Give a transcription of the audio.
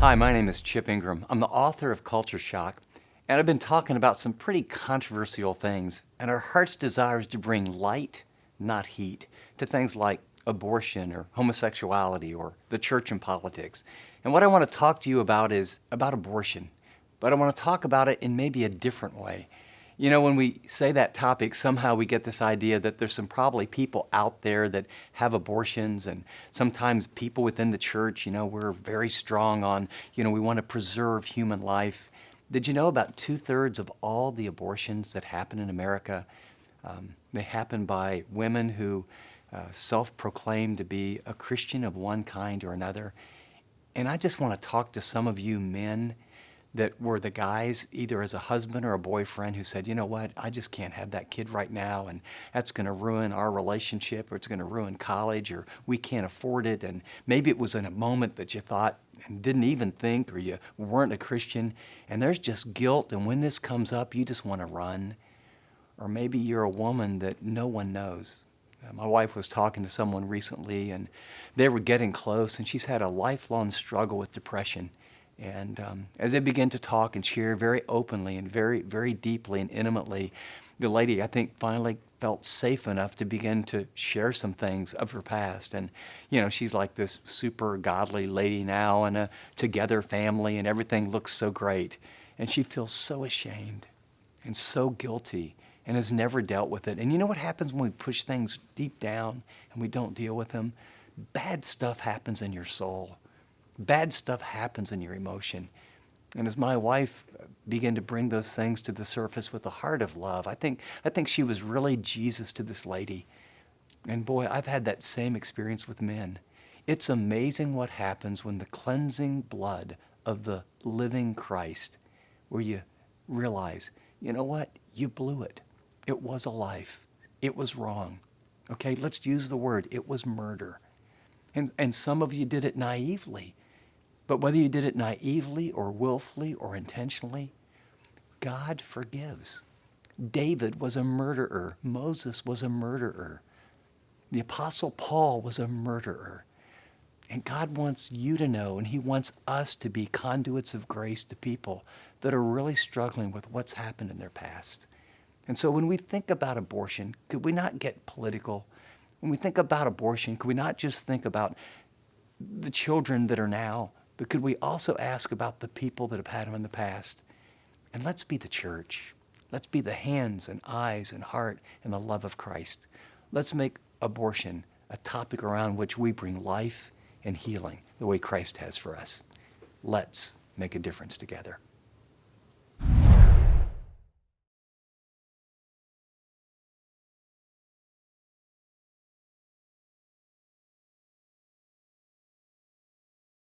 Hi, my name is Chip Ingram. I'm the author of Culture Shock, and I've been talking about some pretty controversial things, and our heart's desire is to bring light, not heat, to things like abortion or homosexuality or the church and politics. And what I want to talk to you about is about abortion, but I want to talk about it in maybe a different way. You know, when we say that topic, somehow we get this idea that there's some probably people out there that have abortions, and sometimes people within the church, we're very strong on, we want to preserve human life. Did you know about 2/3 of all the abortions that happen in America, they happen by women who self-proclaim to be a Christian of one kind or another? And I just want to talk to some of you men that were the guys, either as a husband or a boyfriend, who said, you know what, I just can't have that kid right now, and that's going to ruin our relationship, or it's going to ruin college, or we can't afford it. And maybe it was in a moment that you thought and didn't even think, or you weren't a Christian, and there's just guilt, and when this comes up, you just want to run. Or maybe you're a woman that no one knows. My wife was talking to someone recently, and they were getting close, and she's had a lifelong struggle with depression. And as they began to talk and share very openly and very, very deeply and intimately, the lady, I think, finally felt safe enough to begin to share some things of her past. And, she's like this super godly lady now, and a together family, and everything looks so great. And she feels so ashamed and so guilty and has never dealt with it. And you know what happens when we push things deep down and we don't deal with them? Bad stuff happens in your soul. Bad stuff happens in your emotion. And as my wife began to bring those things to the surface with a heart of love, I think she was really Jesus to this lady. And boy, I've had that same experience with men. It's amazing what happens when the cleansing blood of the living Christ, where you realize, you know what? You blew it. It was a life. It was wrong. Okay, let's use the word. It was murder. And some of you did it naively. But whether you did it naively or willfully or intentionally, God forgives. David was a murderer. Moses was a murderer. The Apostle Paul was a murderer. And God wants you to know, and he wants us to be conduits of grace to people that are really struggling with what's happened in their past. And so when we think about abortion, could we not get political? When we think about abortion, could we not just think about the children that are now, but could we also ask about the people that have had them in the past? And let's be the church. Let's be the hands and eyes and heart and the love of Christ. Let's make abortion a topic around which we bring life and healing the way Christ has for us. Let's make a difference together.